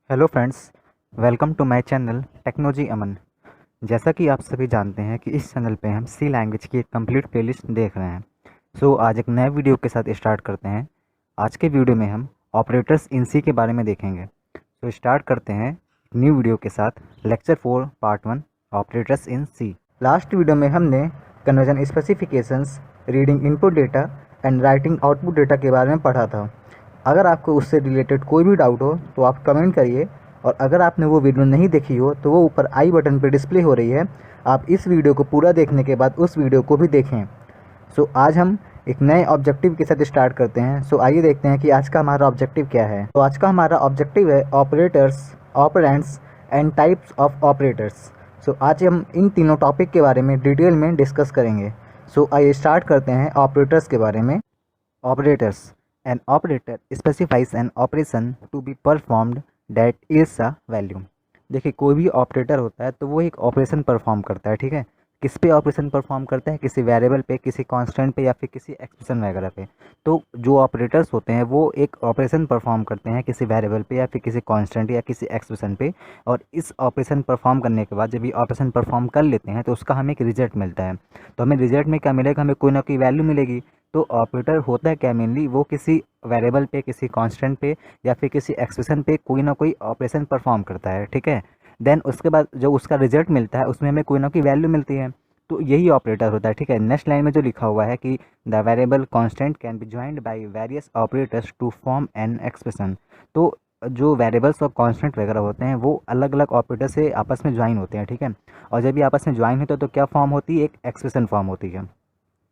Hello friends, welcome to my channel technology Aman. जैसा कि आप सभी जानते हैं कि इस चैनल पे हम सी लैंग्वेज की एक कंप्लीट प्लेलिस्ट देख रहे हैं। आज एक नए वीडियो के साथ स्टार्ट करते हैं। आज के वीडियो में हम ऑपरेटर्स इन सी के बारे में देखेंगे। स्टार्ट करते हैं न्यू वीडियो के साथ। Lecture 4 part 1 operators in C. Last video में हमने conversion specifications, reading input data and writing output data के बारे में पढ़ा था। अगर आपको उससे रिलेटेड कोई भी डाउट हो तो आप कमेंट करिए, और अगर आपने वो वीडियो नहीं देखी हो तो वो ऊपर आई बटन पर डिस्प्ले हो रही है। आप इस वीडियो को पूरा देखने के बाद उस वीडियो को भी देखें। आज हम एक नए ऑब्जेक्टिव के साथ स्टार्ट करते हैं। आइए देखते हैं कि आज का हमारा ऑब्जेक्टिव क्या है। आज का हमारा ऑब्जेक्टिव है operators, operands and types of operators. आज हम इन तीनों टॉपिक के बारे में डिटेल में डिस्कस करेंगे। आइए स्टार्ट करते हैं ऑपरेटर्स के बारे में। Operators: An operator specifies an operation to be performed that is a value। देखिए, कोई भी ऑपरेटर होता है तो वो एक ऑपरेशन परफॉर्म करता है। ठीक है, किस पे ऑपरेशन परफॉर्म करता है? किसी वेरिएबल पे, किसी कांस्टेंट पे, या फिर किसी एक्सप्रेशन वगैरह पे। तो जो ऑपरेटर्स होते हैं वो एक ऑपरेशन परफॉर्म करते हैं किसी वेरिएबल पे या फिर किसी कांस्टेंट या किसी एक्सप्रेशन पे। और इस ऑपरेशन परफॉर्म करने के बाद जब ये ऑपरेशन परफॉर्म कर लेते हैं तो उसका हमें एक रिजल्ट मिलता है। तो हमें रिजल्ट में क्या मिलेगा? हमें कोई ना कोई वैल्यू मिलेगी। तो ऑपरेटर होता है क्या मेनली? वो किसी वेरिएबल पे, किसी कांस्टेंट पे या फिर किसी एक्सप्रेशन पे कोई ना कोई ऑपरेशन परफॉर्म करता है। ठीक है, देन उसके बाद जो उसका रिजल्ट मिलता है उसमें हमें कोई ना कोई वैल्यू मिलती है। तो यही ऑपरेटर होता है। ठीक है, नेक्स्ट लाइन में जो लिखा हुआ है कि the variable constant can be joined by various operators to form an expression. तो जो वेरिएबल्स और कांस्टेंट वगैरह होते हैं वो अलग अलग ऑपरेटर से आपस में ज्वाइन होते हैं। ठीक है, और जब ये आपस में ज्वाइन होते हैं तो क्या फॉर्म होती है? एक एक्सप्रेशन फॉर्म होती है।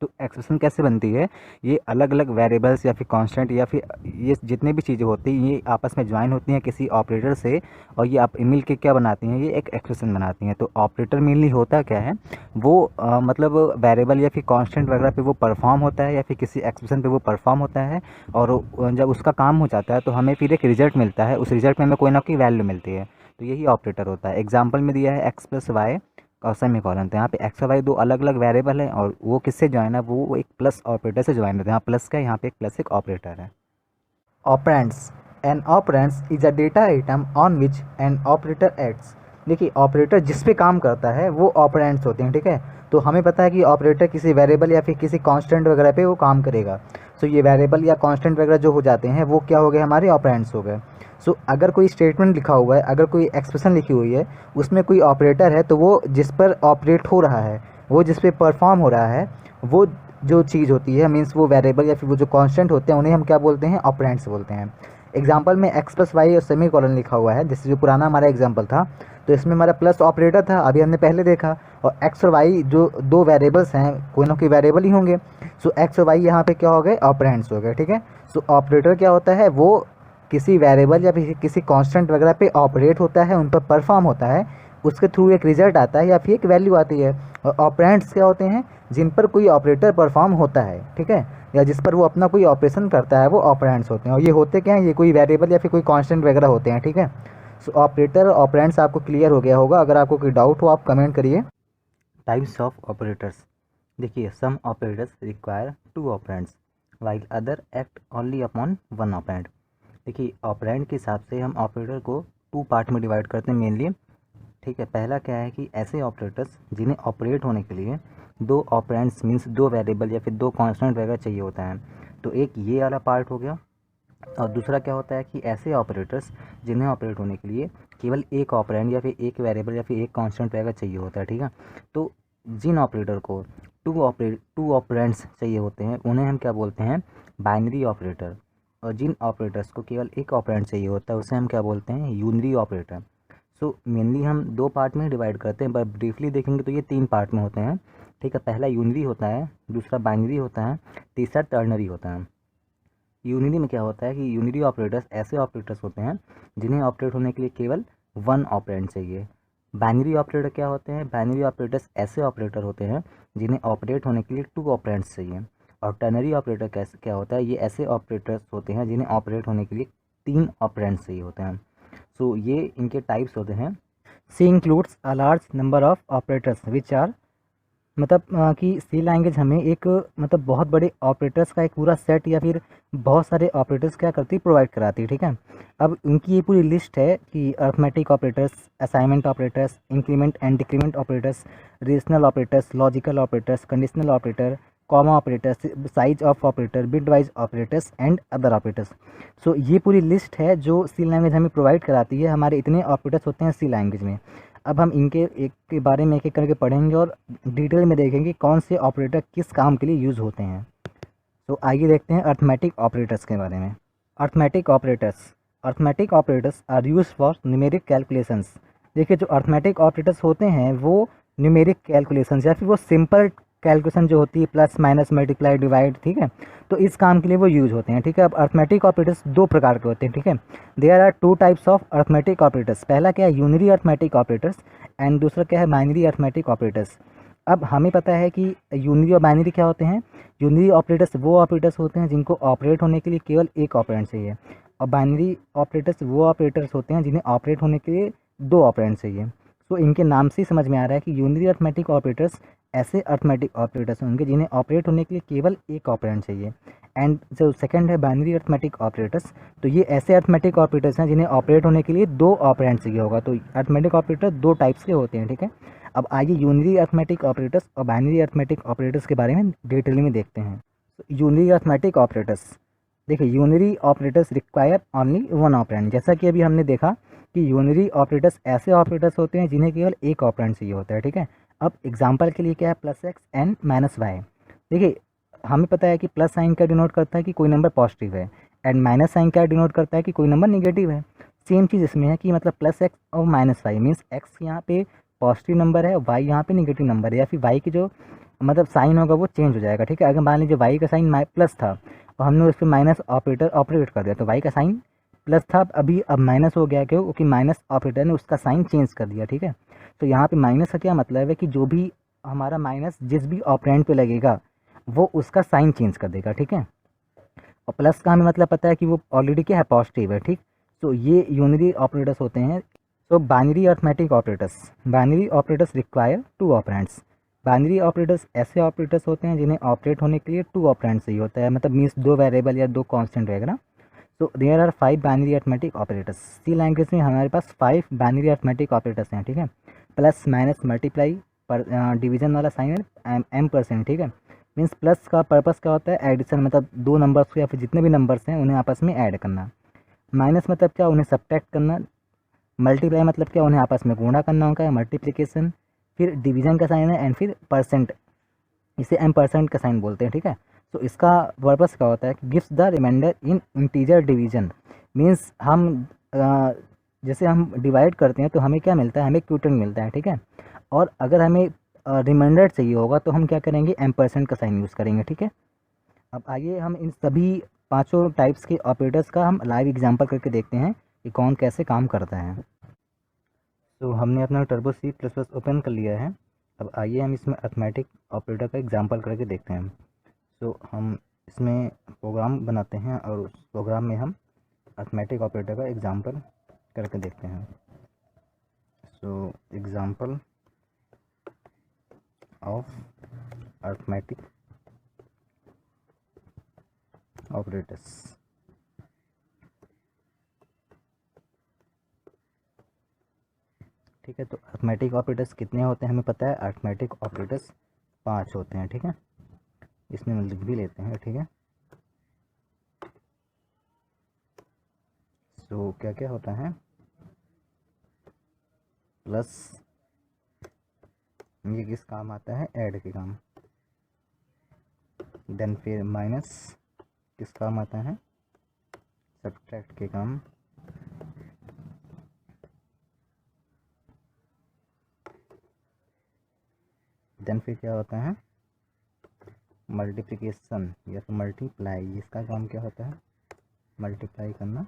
तो एक्सप्रेशन कैसे बनती है? ये अलग अलग वेरिएबल्स या फिर कांस्टेंट या फिर ये जितने भी चीज़ें होती हैं ये आपस में ज्वाइन होती हैं किसी ऑपरेटर से, और ये आप मिल के क्या बनाती हैं? ये एक एक्सप्रेशन बनाती हैं। तो ऑपरेटर मेनली होता क्या है? वो मतलब वेरिएबल या फिर कांस्टेंट वगैरह पे वो परफॉर्म होता है या फिर किसी एक्सप्रेशन पे वो परफॉर्म होता है, और जब उसका काम हो जाता है तो हमें फिर एक रिजल्ट मिलता है। उस रिजल्ट में हमें कोई ना कोई वैल्यू मिलती है। तो यही ऑपरेटर होता है। एग्जाम्पल में दिया है एक्स प्लस वाई और सेमीकोलन। तो यहाँ पे एक्स और वाई दो अलग अलग वेरिएबल हैं और वो किससे ज्वाइन है? वो एक प्लस ऑपरेटर से ज्वाइन होते हैं। यहाँ प्लस का, यहाँ पे एक प्लस एक ऑपरेटर है। Operands: an operands is a data item on which an operator acts. देखिए, ऑपरेटर जिस पे काम करता है वो ऑपरेंड्स होते हैं। ठीक है, तो हमें पता है कि ऑपरेटर किसी वेरिएबल या फिर किसी कांस्टेंट वगैरह पे वो काम करेगा। ये वेरिएबल या कांस्टेंट वगैरह जो हो जाते हैं वो क्या हो गए? हमारे ऑपरेंड्स हो गए। अगर कोई स्टेटमेंट लिखा हुआ है, अगर कोई एक्सप्रेशन लिखी हुई है, उसमें कोई ऑपरेटर है तो वो जिस पर ऑपरेट हो रहा है, वो जिस पे परफॉर्म हो रहा है, वो जो चीज़ होती है, मीन्स वो वेरिएबल या फिर वो जो कांस्टेंट होते हैं उन्हें हम क्या बोलते हैं? ऑपरेंड्स बोलते हैं। एग्जाम्पल में एक्स प्लस वाई और सेमी कॉलन लिखा हुआ है, जैसे जो पुराना हमारा एग्जाम्पल था, तो इसमें हमारा प्लस ऑपरेटर था, अभी हमने पहले देखा। और एक्स और वाई जो दो वेरिएबल्स हैं, कोई ना कोई वेरिएबल ही होंगे। एक्स और वाई यहाँ पे क्या हो गए? ऑपरेंड्स हो गए। ठीक है, ऑपरेटर क्या होता है? वो किसी वेरिएबल या फिर किसी कांस्टेंट वगैरह पे ऑपरेट होता है, उन पर परफॉर्म होता है, उसके थ्रू एक रिजल्ट आता है या फिर एक वैल्यू आती है। और ऑपरेंड्स क्या होते हैं? जिन पर कोई ऑपरेटर परफॉर्म होता है। ठीक है, या जिस पर वो अपना कोई ऑपरेशन करता है, वो ऑपरेंड्स होते हैं। और ये होते क्या हैं? ये कोई वेरिएबल या फिर कोई कांस्टेंट वगैरह होते हैं। ठीक है, ऑपरेटर ऑपरेंड्स आपको क्लियर हो गया होगा। अगर आपको कोई डाउट हो आप कमेंट करिए। टाइप्स ऑफ ऑपरेटर्स: देखिए, some operators require two operands while other act only upon one operand. देखिए, ऑपरेंड के हिसाब से हम ऑपरेटर को टू पार्ट में डिवाइड करते हैं मेनली। ठीक है, पहला क्या है कि ऐसे ऑपरेटर्स जिन्हें ऑपरेट होने के लिए दो ऑपरेंड्स मीन्स दो वेरिएबल या फिर दो कांस्टेंट वगैरह चाहिए होता है। तो एक ये वाला पार्ट हो गया। और दूसरा क्या होता है कि ऐसे ऑपरेटर्स जिन्हें ऑपरेट होने के लिए केवल एक ऑपरेंड या फिर एक वेरिएबल या फिर एक कांस्टेंट वगैरह चाहिए होता है। ठीक है, तो जिन ऑपरेटर को टू ऑपरेंड्स चाहिए होते हैं उन्हें हम क्या बोलते हैं? Binary operator. और जिन ऑपरेटर्स को केवल एक ऑपरेंड चाहिए होता है उसे हम क्या बोलते हैं? Unary operator. मेनली हम दो पार्ट में डिवाइड करते हैं, पर ब्रीफली देखेंगे तो ये तीन पार्ट में होते हैं। ठीक है, पहला यूनरी होता है, दूसरा बाइनरी होता है, तीसरा टर्नरी होता है। यूनिटी में क्या होता है कि यूनिटी ऑपरेटर्स ऐसे ऑपरेटर्स होते हैं जिन्हें ऑपरेट होने के लिए केवल वन ऑपरेंड चाहिए। बाइनरी ऑपरेटर क्या होते हैं? बाइनरी ऑपरेटर्स ऐसे ऑपरेटर होते हैं जिन्हें ऑपरेट होने के लिए टू ऑपरेंड्स चाहिए। और टर्नरी ऑपरेटर कैसे क्या होता है? ये ऐसे ऑपरेटर्स होते हैं जिन्हें ऑपरेट होने के लिए तीन ऑपरेंड्स चाहिए होते हैं। ये इनके टाइप्स होते हैं। C includes a large number of operators which are मतलब कि सी लैंग्वेज हमें एक मतलब बहुत बड़े ऑपरेटर्स का एक पूरा सेट या फिर बहुत सारे ऑपरेटर्स क्या करती है, प्रोवाइड कराती है। ठीक है, अब उनकी ये पूरी लिस्ट है कि arithmetic operators, assignment operators, increment and decrement operators, rational operators, logical operators, conditional operator, comma operators, size of operator, bitwise operators and other operators. So ये पूरी लिस्ट है जो सी लैंग्वेज हमें प्रोवाइड कराती है। हमारे इतने ऑपरेटर्स होते हैं सी लैंग्वेज में। अब हम इनके एक के बारे में एक एक करके पढ़ेंगे और डिटेल में देखेंगे कौन से ऑपरेटर किस काम के लिए यूज़ होते हैं। तो आइए देखते हैं अर्थमेटिक ऑपरेटर्स के बारे में। Arithmetic operators, arithmetic operators are use for numeric calculations. देखिए, जो अर्थमेटिक ऑपरेटर्स होते हैं वो न्यूमेरिक कैलकुलेशंस या फिर वो सिंपल कैलकुलेशन जो होती है, प्लस माइनस मल्टीप्लाई डिवाइड, ठीक है, तो इस काम के लिए वो यूज होते हैं। ठीक है, अब अर्थमेटिक ऑपरेटर्स दो प्रकार के होते हैं। ठीक है, there are two types of arithmetic operators. पहला क्या है, यूनिरी अर्थमेटिक ऑपरेटर्स, एंड दूसरा क्या है, बाइनरी अर्थमेटिक ऑपरेटर्स। अब हमें पता है कि यूनिरी और बाइनरी क्या होते हैं। यूनिरी ऑपरेटर्स वो ऑपरेटर्स होते हैं जिनको ऑपरेट होने के लिए केवल एक ऑपरेंड चाहिए, और बाइनरी ऑपरेटर्स वो ऑपरेटर्स होते हैं जिन्हें ऑपरेट होने के लिए दो ऑपरेंड चाहिए। सो इनके नाम से ही समझ में आ रहा है कि यूनिरी अर्थमेटिक ऑपरेटर्स ऐसे अर्थमेटिक ऑपरेटर्स होंगे जिन्हें ऑपरेट होने के लिए केवल एक ऑपरेंड चाहिए। एंड जो सेकंड है बाइनरी अर्थमेटिक ऑपरेटर्स, तो ये ऐसे अर्थमेटिक ऑपरेटर्स हैं जिन्हें ऑपरेट होने के लिए दो ऑपरेंड चाहिए होगा। तो अर्थमेटिक ऑपरेटर दो टाइप्स के होते हैं। ठीक है, अब आइए यूनिरी अर्थमेटिक ऑपरेटर्स और बाइनरी अर्थमेटिक ऑपरेटर्स के बारे में डिटेल में देखते हैं। यूनिरी अर्थमेटिक ऑपरेटर्स, देखिए unary operators require only one operand. जैसा कि अभी हमने देखा कि यूनिरी ऑपरेटर्स ऐसे ऑपरेटर्स होते हैं जिन्हें केवल एक ऑपरेंड चाहिए होता है। ठीक है, अब एग्जांपल के लिए क्या है, plus X and minus Y. देखिए, हमें पता है कि प्लस साइन क्या डिनोट करता है कि कोई नंबर पॉजिटिव है, एंड माइनस साइन क्या डिनोट करता है कि कोई नंबर निगेटिव है। सेम चीज़ इसमें है कि मतलब प्लस एक्स और माइनस वाई मीन्स एक्स यहाँ पे पॉजिटिव नंबर है, वाई यहाँ पे निगेटिव नंबर है, या फिर वाई की जो मतलब साइन होगा वो चेंज हो जाएगा। ठीक है, अगर मान लीजिए वाई का साइन प्लस था और हमने उस पर माइनस ऑपरेटर ऑपरेट कर दिया, तो वाई का साइन प्लस था, अभी अब माइनस हो गया, क्यों, क्योंकि माइनस ऑपरेटर ने उसका साइन चेंज कर दिया। ठीक है, तो यहाँ पे माइनस का क्या मतलब है कि जो भी हमारा माइनस जिस भी ऑपरेंड पे लगेगा वो उसका साइन चेंज कर देगा। ठीक है, और प्लस का हमें मतलब पता है कि वो ऑलरेडी क्या है, पॉजिटिव है। ठीक, तो ये यूनिरी ऑपरेटर्स होते हैं। So binary arithmetic operators, binary operators require two operands. Binary operators ऐसे ऑपरेटर्स होते हैं जिन्हें ऑपरेट होने के लिए टू ऑपरेंड्स चाहिए होता है, मतलब मीन्स दो वेरिएबल या दो कांस्टेंट रहेगा। So there are 5 binary arithmetic operators. C language में हमारे पास 5 बाइनरी अर्थमेटिक ऑपरेटर्स हैं। ठीक है, प्लस माइनस मल्टीप्लाई पर डिवीजन वाला साइन है M%। ठीक है, मीन्स प्लस का पर्पस क्या होता है, एडिशन, मतलब दो नंबर्स को या फिर जितने भी नंबर्स हैं उन्हें आपस में ऐड करना। माइनस मतलब क्या, उन्हें सब्ट्रैक्ट करना। मल्टीप्लाई मतलब क्या, उन्हें आपस में गुणा करना होगा, मल्टीप्लिकेशन। फिर डिवीजन का साइन है, एंड फिर परसेंट, इसे M% का साइन बोलते हैं। ठीक है, तो इसका पर्पस क्या होता है कि gives the remainder in integer division. Means हम जैसे हम डिवाइड करते हैं तो हमें क्या मिलता है, हमें क्यूटेंट मिलता है। ठीक है, और अगर हमें रिमाइंडर चाहिए होगा तो हम क्या करेंगे, M% का साइन यूज़ करेंगे। ठीक है, अब आइए हम इन सभी पांचों टाइप्स के ऑपरेटर्स का हम लाइव एग्जांपल करके देखते हैं कि कौन कैसे काम करता है। तो हमने अपना टर्बो C++ ओपन कर लिया है। अब आइए हम इसमें अर्थमेटिक ऑपरेटर का एग्जांपल करके देखते हैं। तो हम इसमें प्रोग्राम बनाते हैं और उस प्रोग्राम में हम अर्थमेटिक ऑपरेटर का एग्जांपल करके देखते हैं। So example of arithmetic operators. ठीक है, तो अर्थमेटिक ऑपरेटर्स कितने होते हैं हमें पता है, अर्थमेटिक ऑपरेटर्स 5 होते हैं। ठीक है, इसमें हम लिख भी लेते हैं। ठीक है, सो क्या क्या होता है, प्लस ये किस काम आता है, ऐड के काम। देन फिर माइनस किस काम आता है, सब्ट्रैक्ट के काम। देन फिर क्या होता है, मल्टीप्लिकेशन या फिर मल्टीप्लाई, इसका काम क्या होता है, मल्टीप्लाई करना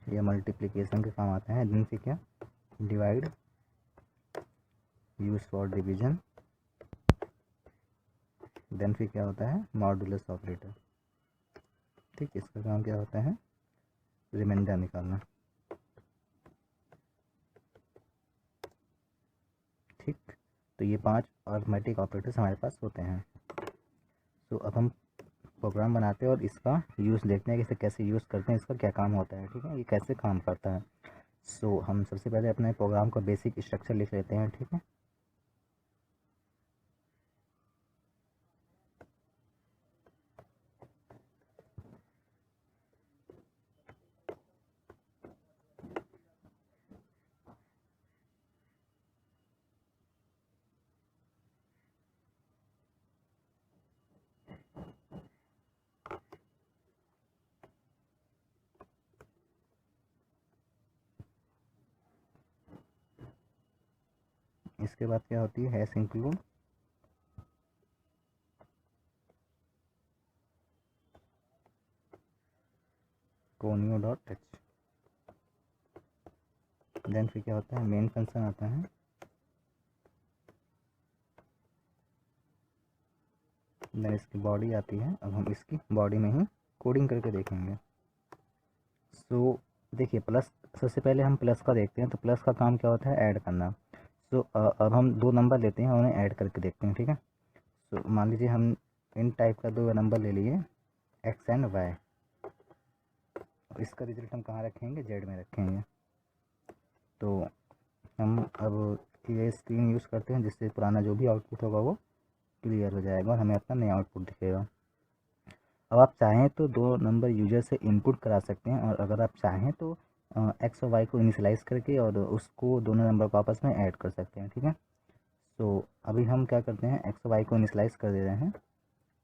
या मल्टीप्लिकेशन के काम आता है। देन फिर क्या, divide, use for division. Then फिर क्या होता है, मॉडुलस ऑपरेटर। ठीक, इसका काम क्या होता है, रिमाइंडर निकालना। ठीक। तो ये 5 अरिथमेटिक ऑपरेटर्स हमारे पास होते हैं। तो अब हम प्रोग्राम बनाते हैं और इसका यूज़ देखते हैं कि इसे कैसे यूज़ करते हैं, इसका क्या काम होता है, ठीक है, ये कैसे काम करता है। सो हम सबसे पहले अपने प्रोग्राम का बेसिक स्ट्रक्चर लिख लेते हैं, ठीक है। इसके बाद क्या होती है, hash include conio dot H. Then फिर क्या होता है, मेन फंक्शन आता है, देन इसकी बॉडी आती है। अब हम इसकी बॉडी में ही कोडिंग करके देखेंगे। सो देखिए प्लस, सबसे पहले हम प्लस का देखते हैं। तो प्लस का काम क्या होता है, ऐड करना। सो अब हम दो नंबर लेते हैं, उन्हें ऐड करके देखते हैं, ठीक है। सो मान लीजिए हम इन टाइप का दो नंबर ले लिए, एक्स एंड वाई। इसका रिजल्ट हम कहाँ रखेंगे, जेड में रखेंगे। तो हम अब ये स्क्रीन यूज़ करते हैं, जिससे पुराना जो भी आउटपुट होगा वो क्लियर हो जाएगा और हमें अपना नया आउटपुट दिखेगा। अब आप चाहें तो दो नंबर यूजर से इनपुट करा सकते हैं, और अगर आप चाहें तो एक्स और वाई को इनिशियलाइज करके और उसको दोनों नंबर को आपस में ऐड कर सकते हैं, ठीक है। तो अभी हम क्या करते हैं, एक्स और वाई को इनिशियलाइज कर दे रहे हैं।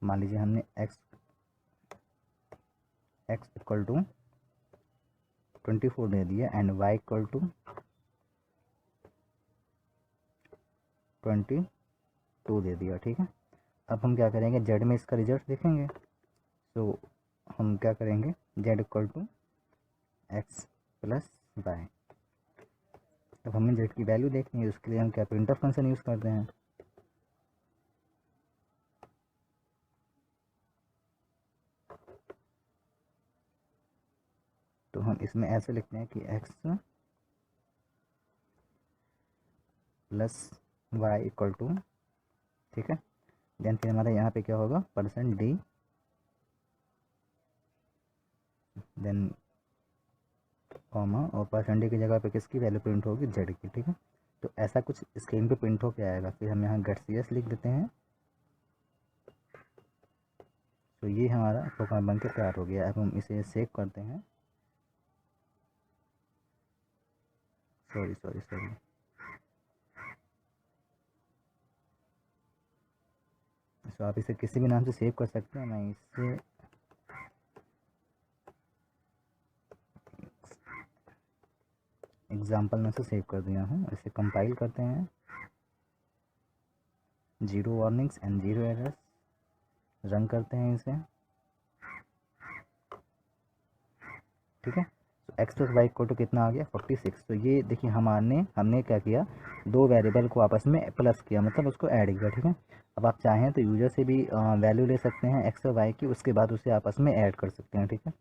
मान लीजिए हमने एक्स इक्वल टू 24 दे दिया एंड वाई इक्वल टू 22 दे दिया, ठीक है। अब हम क्या करेंगे, जेड में इसका रिजल्ट देखेंगे। तो हम क्या करेंगे, Z equal to X plus Y. अब हमें जेड की वैल्यू देखनी है, उसके लिए हम क्या प्रिंटफ फंक्शन यूज़ करते हैं। तो हम इसमें ऐसे लिखते हैं कि X plus Y equal to, ठीक है। देन फिर हमारा यहाँ पे क्या होगा, %d, देन कॉमा, और %d की जगह पे किसकी वैल्यू प्रिंट होगी, जेड की, ठीक है। तो ऐसा कुछ स्क्रीन पे प्रिंट होके आएगा। फिर हम यहाँ गेट cs लिख देते हैं। तो ये हमारा प्रोग्राम बन के तैयार हो गया। अब हम इसे सेव करते हैं। सॉरी। तो आप इसे किसी भी नाम से सेव कर सकते हैं। मैं इसे एग्जाम्पल में से सेव कर दिया हूँ। इसे कंपाइल करते हैं, 0 वार्निंग्स एंड 0 एरर्स। रन करते हैं इसे, ठीक है। तो X plus Y equal to कितना आ गया, 46। तो ये देखिए हमने क्या किया, दो वेरिएबल को आपस में प्लस किया, मतलब उसको ऐड किया, ठीक है। अब आप चाहें तो यूजर से भी वैल्यू ले सकते हैं एक्स और वाई की, उसके बाद उसे आपस में ऐड कर सकते हैं, ठीक है।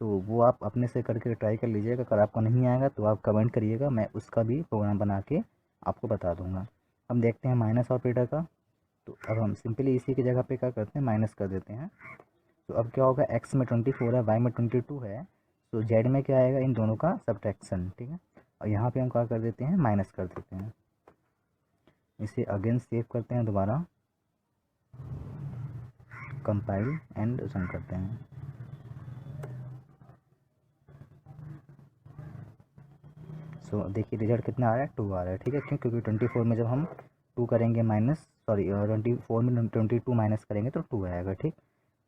तो वो आप अपने से करके ट्राई कर लीजिएगा। अगर आपको नहीं आएगा तो आप कमेंट करिएगा, मैं उसका भी प्रोग्राम बना के आपको बता दूंगा। हम देखते हैं माइनस ऑपरेटर का। तो अब हम सिंपली इसी की जगह पे क्या करते हैं, माइनस कर देते हैं। तो अब क्या होगा, एक्स में 24 है, वाई में 22 है, तो जेड में क्या आएगा, इन दोनों का सब्ट्रैक्शन, ठीक है। और यहाँ पे हम क्या कर देते हैं, माइनस कर देते हैं। इसे अगेन सेव करते हैं, दोबारा कंपाइल एंड रन करते हैं। सो देखिए रिजल्ट कितना आ रहा है, 2 आ रहा है, ठीक है। क्यों, क्योंकि 24 में जब हम 2 करेंगे माइनस, सॉरी 24 में 22 माइनस करेंगे तो 2 आएगा, ठीक।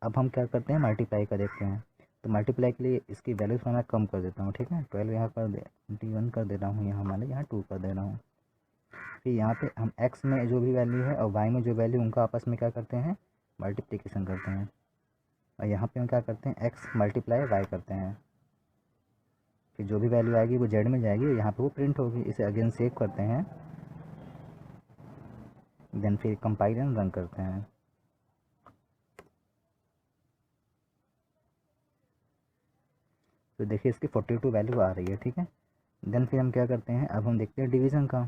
अब हम क्या करते हैं, मल्टीप्लाई का देखते हैं। तो मल्टीप्लाई के लिए इसकी वैल्यू थोड़ा मैं कम कर देता हूँ, ठीक है। 12 यहाँ कर दे, 21 कर दे रहा हूँ, यहाँ मान लीजिए यहाँ 2 कर दे रहा हूँ। फिर यहाँ पे हम एक्स में जो भी वैल्यू है और वाई में जो वैल्यू, उनका आपस में क्या करते हैं, मल्टीप्लिकेशन करते हैं। और यहाँ पे हम क्या करते हैं, एक्स मल्टीप्लाई वाई करते हैं। फिर जो भी वैल्यू आएगी वो जेड में जाएगी और यहाँ पे वो प्रिंट होगी। इसे अगेन सेव करते हैं, देन फिर कंपाइल एंड रन करते हैं। तो देखिए इसकी 42 वैल्यू आ रही है, ठीक है। देन फिर हम क्या करते हैं, अब हम देखते हैं डिवीज़न का।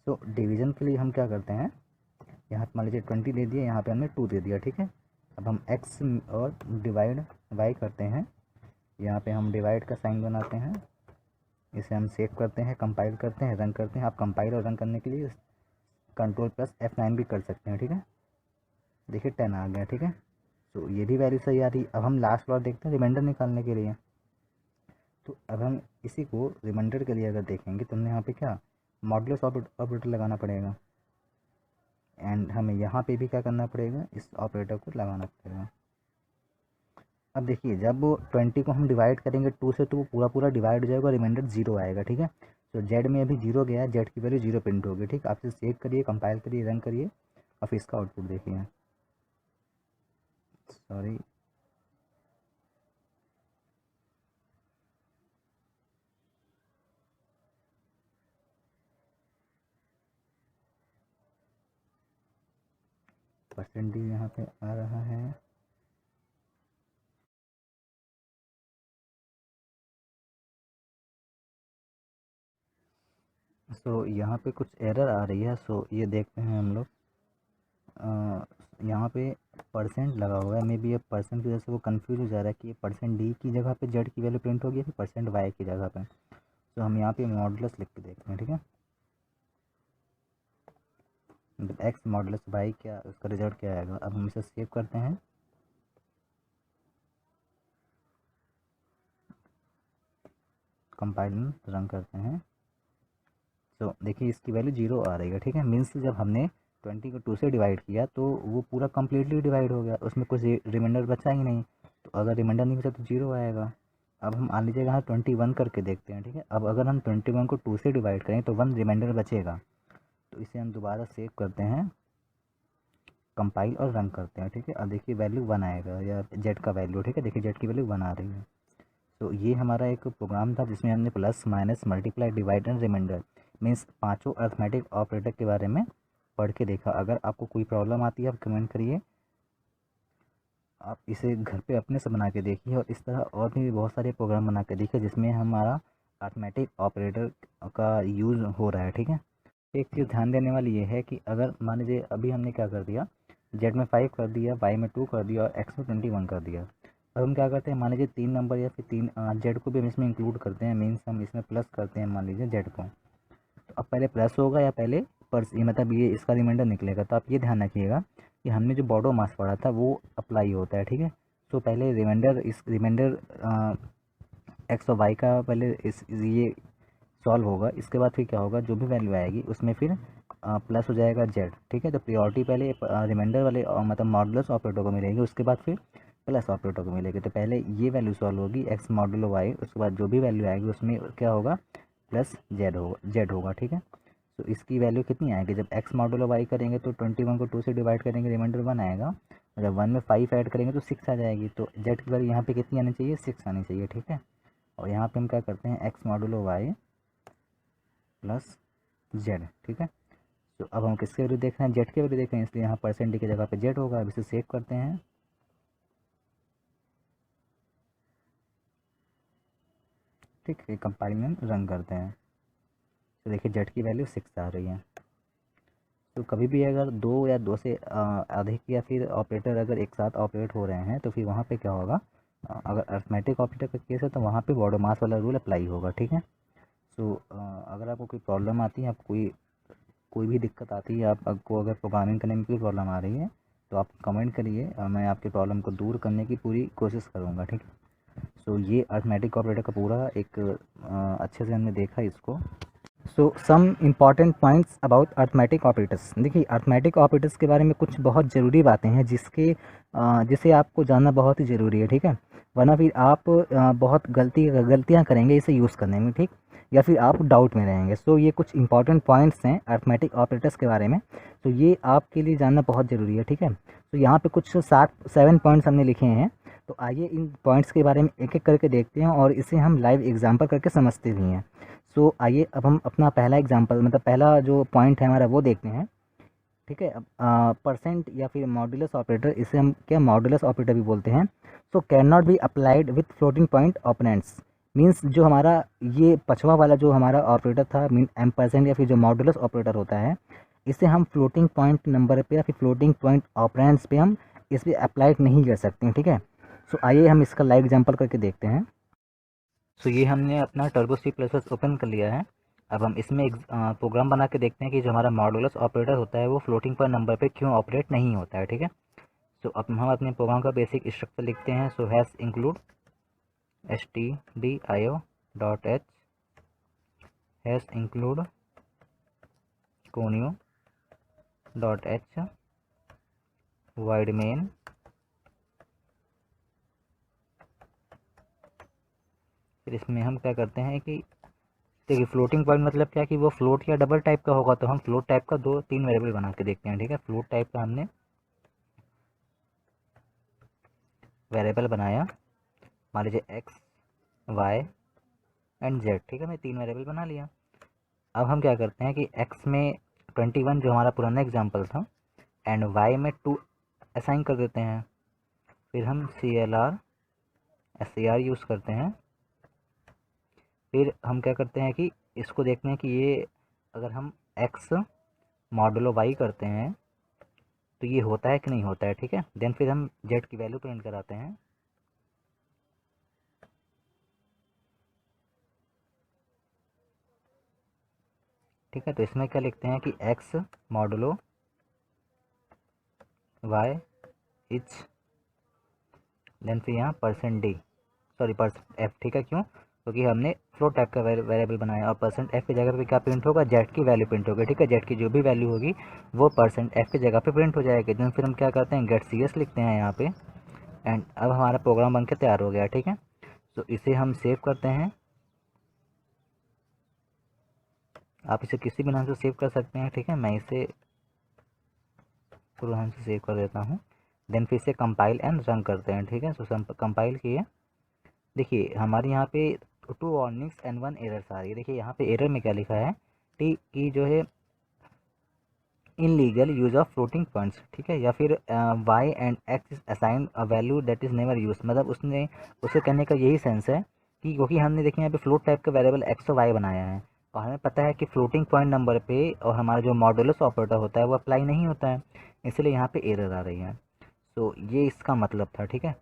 सो डिवीज़न के लिए हम क्या करते हैं, यहाँ पे मान लीजिए 20 दे दिया, यहाँ पे हमने 2 दे दिया, ठीक है। अब हम x और डिवाइड y करते हैं, यहाँ पे हम डिवाइड का साइन बनाते हैं, इसे हम सेव करते हैं, कंपाइल करते हैं, रन करते हैं। आप कंपाइल और रन करने के लिए Ctrl+F9 भी कर सकते हैं, ठीक है। देखिए 10 आ गया, ठीक है। तो ये भी वैल्यू सही आ रही। अब हम लास्ट वाला देखते हैं रिमाइंडर निकालने के लिए। तो अब हम इसी को रिमाइंडर के लिए अगर देखेंगे तो हमने यहाँ पे क्या मॉडुलस ऑपरेटर लगाना पड़ेगा, एंड हमें यहाँ पे भी क्या करना पड़ेगा, इस ऑपरेटर को लगाना पड़ेगा। अब देखिए जब 20 को हम डिवाइड करेंगे 2 से तो वो पूरा पूरा डिवाइड हो जाएगा, रिमाइंडर 0 आएगा, ठीक है। तो जेड में अभी 0 गया है, जेड की वैल्यू 0 प्रिंट होगी, ठीक। आप इसे सेव करिए, कंपाइल करिए, रन करिए, और फिर इसका आउटपुट देखिए। सॉरी, % यहाँ पे आ रहा है। सो यहाँ पे कुछ एरर आ रही है, सो ये देखते हैं हम लोग। यहाँ पे % लगा हुआ है, मे बी ये % की वजह से वो कंफ्यूज हो जा रहा है कि ये %d की जगह पे जेड की वैल्यू प्रिंट होगी, फिर %y की जगह पे। तो हम यहाँ पे मॉडुलस लिख के देखते हैं, ठीक है। मतलब x मॉडुलस y क्या, उसका रिजल्ट क्या आएगा। अब हम इसे सेव करते हैं, कंपाइलिंग रन करते हैं। तो देखिए इसकी वैल्यू 0 आ रही है, ठीक है। मीन्स जब हमने 20 को 2 से डिवाइड किया तो वो पूरा कम्प्लीटली डिवाइड हो गया, उसमें कुछ रिमाइंडर बचा ही नहीं। तो अगर रिमाइंडर नहीं बचा तो 0 आएगा। अब हम मान लीजिएगा यहाँ 21 करके देखते हैं, ठीक है। अब अगर हम 21 को 2 से डिवाइड करें तो 1 रिमाइंडर बचेगा। तो इसे हम दोबारा सेव करते हैं, कंपाइल और रन करते हैं, ठीक है। अब देखिए वैल्यू 1 आएगा, या जेड का वैल्यू, ठीक है। देखिए जेड की वैल्यू 1 आ रही है। तो ये हमारा एक प्रोग्राम था जिसमें हमने plus minus multiply divide and remainder means पांचों अर्थमेटिक ऑपरेटर के बारे में पढ़ के देखा। अगर आपको कोई प्रॉब्लम आती है आप कमेंट करिए, आप इसे घर पे अपने से बना के देखिए, और इस तरह और भी बहुत सारे प्रोग्राम बना के देखिए जिसमें हमारा अर्थमेटिक ऑपरेटर का यूज़ हो रहा है, ठीक है। एक चीज़ ध्यान देने वाली ये है कि अगर मान लीजिए अभी हमने क्या कर दिया, जेड में 5 कर दिया, वाई में 2 कर दिया, और एक्स में 21 कर दिया। अब हम क्या करते हैं, मान लीजिए 3 नंबर या फिर 3 जेड को भी हम इसमें इंक्लूड करते हैं, मीन्स हम इसमें प्लस करते हैं मान लीजिए जेड को। तो अब पहले प्लस होगा या पहले ये मतलब ये इसका रिमाइंडर निकलेगा। तो आप ये ध्यान रखिएगा कि हमने जो बॉडो मास पढ़ा था वो अप्लाई होता है, ठीक है। तो पहले रिमाइंडर एक्स और वाई का पहले ये सॉल्व होगा, इसके बाद फिर क्या होगा, जो भी वैल्यू आएगी उसमें फिर प्लस हो जाएगा जेड, ठीक है। तो प्रियोरिटी पहले रिमाइंडर वाले मतलब मॉडुलस ऑपरेटर को मिलेगी, उसके बाद फिर प्लस ऑपरेटर को मिलेगी। तो पहले ये वैल्यू सॉल्व होगी एक्स मॉडुलो वाई, उसके बाद जो भी वैल्यू आएगी उसमें क्या होगा, प्लस जेड होगा, ठीक है। तो इसकी वैल्यू कितनी आएगी, जब एक्स मॉडुलो वाई करेंगे तो 21 को 2 से डिवाइड करेंगे, रिमाइंडर 1 आएगा, और जब 1 में 5 ऐड करेंगे तो 6 आ जाएगी। तो जेड की वैल्यू यहाँ पे कितनी आनी चाहिए, 6 आनी चाहिए, ठीक है। और यहाँ पे हम क्या करते हैं, X modulo Y plus Z, ठीक है। तो अब हम किसके वैल्यू देख रहे हैं, जेड के वैल्यू देख रहे हैं, इसलिए यहाँ % की जगह पे जेड होगा। अब इसे सेव करते हैं, ठीक है, कंपाइल रन करते हैं। तो देखिए जेड की वैल्यू 6 आ रही है। तो कभी भी अगर दो या दो से अधिक या फिर ऑपरेटर अगर एक साथ ऑपरेट हो रहे हैं तो फिर वहाँ पे क्या होगा, अगर अर्थमेटिक ऑपरेटर का केस है तो वहाँ पे बॉडो मास वाला रूल अप्लाई होगा, ठीक है। सो अगर आपको कोई प्रॉब्लम आती है, आप कोई भी दिक्कत आती है, आपको अगर प्रोग्रामिंग करने में कोई प्रॉब्लम आ रही है तो आप कमेंट करिए, मैं आपकी प्रॉब्लम को दूर करने की पूरी कोशिश करूँगा, ठीक है। सो ये अर्थमेटिक ऑपरेटर का पूरा एक अच्छे से हमने देखा इसको। So some important points about arithmetic operators. देखिए अर्थमेटिक ऑपरेटर्स के बारे में कुछ बहुत ज़रूरी बातें हैं जिसे आपको जानना बहुत ही ज़रूरी है, ठीक है। वरना फिर आप बहुत गलतियाँ करेंगे इसे यूज़ करने में, ठीक, या फिर आप डाउट में रहेंगे। सो ये कुछ इंपॉर्टेंट पॉइंट्स हैं अर्थमेटिक ऑपरेटर्स के बारे में, तो ये आपके लिए जानना बहुत ज़रूरी है, ठीक है। तो यहाँ पे कुछ 7 पॉइंट्स हमने लिखे हैं, तो आइए इन पॉइंट्स के बारे में एक एक करके देखते हैं और इसे हम लाइव एग्जाम्पल करके समझते भी हैं। सो आइए अब हम अपना पहला एग्जाम्पल मतलब पहला जो पॉइंट है हमारा वो देखते हैं, ठीक है। अब % या फिर मॉडुलस ऑपरेटर, इसे हम क्या मॉडुलस ऑपरेटर भी बोलते हैं। So can not be applied with floating point operands means जो हमारा ये पछवा वाला जो हमारा ऑपरेटर था मीन एम्परसेंड या फिर जो मॉडुलस ऑपरेटर होता है, इसे हम फ्लोटिंग पॉइंट नंबर पे या फिर फ्लोटिंग पॉइंट ऑपरेंड्स पे हम इस पर अप्लाइड नहीं कर सकते हैं, ठीक है। सो आइए हम इसका लाइव एग्जांपल करके देखते हैं। सो ये हमने अपना turbo C plus plus open कर लिया है। अब हम इसमें एक प्रोग्राम बना के देखते हैं कि जो हमारा मॉडुलस ऑपरेटर होता है वो फ्लोटिंग पॉइंट नंबर पे क्यों ऑपरेट नहीं होता है, ठीक है। सो अब हम अपने प्रोग्राम का बेसिक स्ट्रक्चर लिखते हैं। So hash include stdio.h hash include conio.h void main। फिर इसमें हम क्या करते हैं कि देखिए फ्लोटिंग पॉइंट मतलब क्या कि वो फ्लोट या डबल टाइप का होगा, तो हम फ्लोट टाइप का 2-3 वेरिएबल बना के देखते हैं, ठीक है। फ्लोट टाइप का हमने वेरिएबल बनाया, मान लीजिए एक्स वाई एंड जेड, ठीक है। मैं 3 वेरिएबल बना लिया। अब हम क्या करते हैं कि एक्स में 21 जो हमारा पुराना एग्जाम्पल था एंड वाई में 2 असाइन कर देते हैं। फिर हम CLR SCR यूज़ करते हैं। फिर हम क्या करते हैं कि इसको देखते हैं कि ये अगर हम x मॉडुलो y करते हैं तो ये होता है कि नहीं होता है, ठीक है। देन फिर हम z की वैल्यू प्रिंट कराते हैं। ठीक है, तो इसमें क्या लिखते हैं कि x modulo y is, then फिर यहाँ %f, ठीक है। क्यों? क्योंकि हमने फ्लोट टाइप का वेरिएबल बनाया और %f की जगह पे क्या प्रिंट होगा, जेड की वैल्यू प्रिंट होगी, ठीक है। जेड की जो भी वैल्यू होगी वो %f की जगह पे प्रिंट हो जाएगी। देन फिर हम क्या करते हैं, गेट CS लिखते हैं यहाँ पे एंड अब हमारा प्रोग्राम बनके तैयार हो गया, ठीक है। तो इसे हम सेव करते हैं। आप इसे किसी भी नाम से सेव कर सकते हैं, ठीक है। मैं इसे नाम से सेव कर देता हूँ। देन फिर इसे कंपाइल एंड रन करते हैं, ठीक है। तो कंपाइल किए, देखिए हमारे यहाँ पे 2 वार्निंग्स एंड 1 एरर्स आ रही है। देखिए यहाँ पे एरर में क्या लिखा है कि जो है illegal use of floating points, ठीक है। या फिर Y and X is assign a value that is never use, मतलब उसे कहने का यही सेंस है कि क्योंकि हमने देखिए यहाँ पे फ्लोट टाइप का वेरिएबल एक्स और वाई बनाया है और हमें पता है कि फ्लोटिंग पॉइंट नंबर पे और हमारा जो मॉडुलस ऑपरेटर होता है वो अप्लाई नहीं होता है, इसलिए यहाँ पे एरर आ रही है। तो ये इसका मतलब था, ठीक है।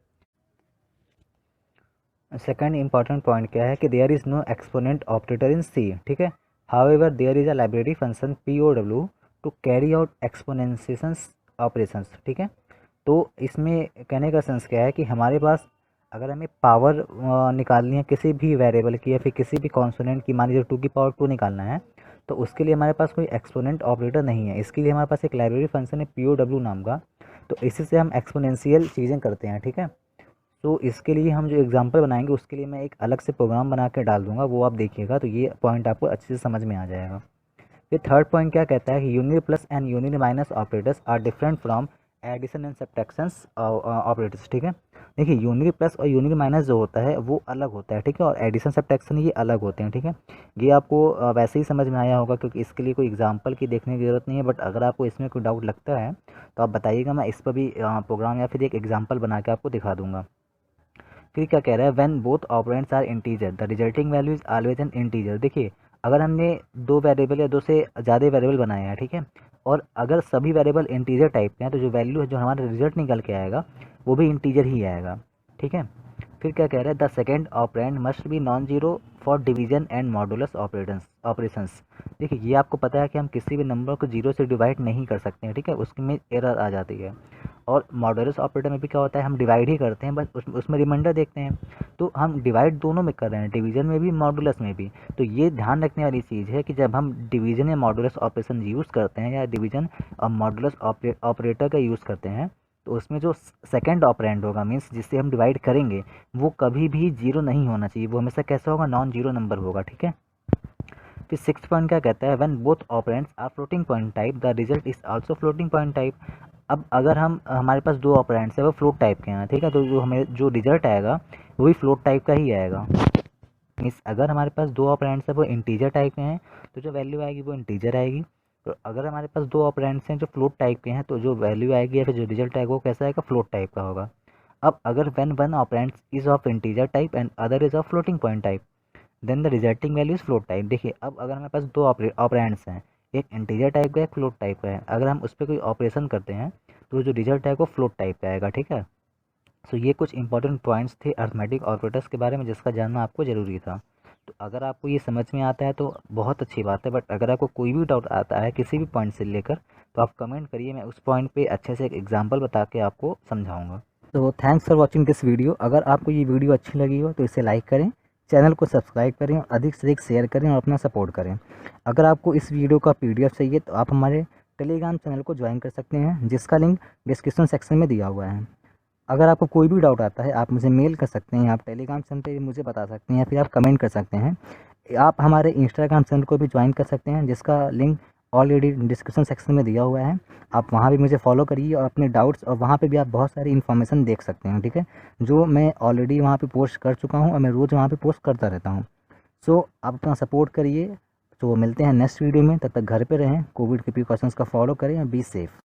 सेकंड इंपॉर्टेंट पॉइंट क्या है कि there is no exponent operator in C, ठीक है। However there is a library function POW to carry out exponentiations operations, ठीक है। तो इसमें कहने का सेंस क्या है कि हमारे पास अगर हमें पावर निकालनी है किसी भी वेरिएबल की या फिर किसी भी कॉन्सोनेंट की, मान लीजिए 2 की पावर 2 निकालना है, तो उसके लिए हमारे पास कोई एक्सपोनेंट ऑपरेटर नहीं है। इसके लिए हमारे पास एक लाइब्रेरी फंक्शन है POW नाम का, तो इसी से हम एक्सपोनेंशियल चीज़ें करते हैं, ठीक है। तो इसके लिए हम जो एग्जांपल बनाएंगे उसके लिए मैं एक अलग से प्रोग्राम बना के डाल दूंगा, वो आप देखिएगा तो ये पॉइंट आपको अच्छे से समझ में आ जाएगा। फिर थर्ड पॉइंट क्या कहता है कि unity plus and unity minus operators are different from addition and subtractions operators, ठीक है। देखिए यूनिटी प्लस और यूनिटी माइनस जो होता है वो अलग होता है, ठीक है, और एडिशन सब्ट्रैक्शन ये अलग होते हैं, ठीक है। ये आपको वैसे ही समझ में आया होगा क्योंकि इसके लिए कोई एग्जांपल की देखने की ज़रूरत नहीं है, बट अगर आपको इसमें कोई डाउट लगता है तो आप बताइएगा, मैं इस पर भी प्रोग्राम या फिर एक एग्जाम्पल बना के आपको दिखा दूंगा। फिर क्या कह रहा है, when both operands are integer the resulting value is always an integer. देखिए अगर हमने 2 वेरिएबल या 2 से ज़्यादा वेरिएबल बनाए हैं, ठीक है, और अगर सभी वेरिएबल इंटीजर टाइप के हैं तो जो वैल्यू है, जो हमारा रिजल्ट निकल के आएगा वो भी इंटीजर ही आएगा, ठीक है। फिर क्या कह रहा है, the second operand must be non zero for division and modulus operations. देखिए ये आपको पता है कि हम किसी भी नंबर को 0 से डिवाइड नहीं कर सकते हैं, ठीक है, उसमें एरर आ जाती है। और मॉडुलस ऑपरेटर में भी क्या होता है, हम डिवाइड ही करते हैं, बस उसमें रिमाइंडर देखते हैं। तो हम डिवाइड दोनों में कर रहे हैं, डिवीजन में भी मॉडुलस में भी। तो ये ध्यान रखने वाली चीज़ है कि जब हम डिवीजन या मॉडुलस ऑपरेशन यूज़ करते हैं या डिवीजन और मॉडुलस ऑपरेटर का यूज़ करते हैं तो उसमें जो सेकंड ऑपरेंड होगा, मीन्स जिससे हम डिवाइड करेंगे, वो कभी भी 0 नहीं होना चाहिए, वो हमेशा कैसा होगा, नॉन जीरो नंबर होगा, ठीक है। फिर 6th पॉइंट क्या कहता है, when both operands are floating point type the result is also floating point type. अब अगर हमारे पास 2 ऑपरेंड्स है वो फ्लोट टाइप के हैं, ठीक है, तो जो हमें जो रिजल्ट आएगा वो भी फ्लोट टाइप का ही आएगा। मीन्स अगर हमारे पास 2 ऑपरेंड्स है वो इंटीजर टाइप के हैं तो जो वैल्यू आएगी वो इंटीजर आएगी। तो अगर हमारे पास 2 ऑपरेंड्स हैं जो फ्लोट टाइप के हैं तो जो वैल्यू आएगी या फिर जो रिजल्ट आएगा वो कैसा आएगा, फ्लोट टाइप का होगा। अब अगर when one operand is of integer type and other is of floating point type then the resulting value is float type. देखिए अब अगर हमारे पास दो ऑपरेंड्स हैं, एक इंटीजर टाइप का एक फ्लोट टाइप का है, अगर हम उस पर कोई ऑपरेशन करते हैं तो जो रिजल्ट है वो फ्लोट टाइप का आएगा, ठीक है। सो ये कुछ इंपॉर्टेंट पॉइंट्स थे अर्थमेटिक ऑपरेटर्स के बारे में जिसका जानना आपको ज़रूरी था। तो अगर आपको ये समझ में आता है तो बहुत अच्छी बात है, बट अगर आपको कोई भी डाउट आता है किसी भी पॉइंट से लेकर तो आप कमेंट करिए, मैं उस पॉइंट पे अच्छे से एक एग्जांपल बता के आपको समझाऊंगा। तो thanks for watching this video. अगर आपको ये वीडियो अच्छी लगी हो तो इसे लाइक करें, चैनल को सब्सक्राइब करें और अधिक से अधिक शेयर करें और अपना सपोर्ट करें। अगर आपको इस वीडियो का PDF चाहिए तो आप हमारे टेलीग्राम चैनल को ज्वाइन कर सकते हैं जिसका लिंक डिस्क्रिप्शन सेक्शन में दिया हुआ है। अगर आपको कोई भी डाउट आता है आप मुझे मेल कर सकते हैं, आप टेलीग्राम चैनल पे भी मुझे बता सकते हैं या फिर आप कमेंट कर सकते हैं। आप हमारे इंस्टाग्राम चैनल को भी ज्वाइन कर सकते हैं जिसका लिंक ऑलरेडी डिस्क्रिप्शन सेक्शन में दिया हुआ है। आप वहाँ भी मुझे फॉलो करिए और अपने डाउट्स, और वहाँ पे भी आप बहुत सारी इन्फॉर्मेशन देख सकते हैं, ठीक है, जो मैं ऑलरेडी वहाँ पे पोस्ट कर चुका हूँ और मैं रोज़ वहाँ पे पोस्ट करता रहता हूँ। सो आप अपना सपोर्ट करिए। तो मिलते हैं नेक्स्ट वीडियो में, तब तक घर पे रहें, कोविड के प्रिकॉशंस का फॉलो करें और बी सेफ़।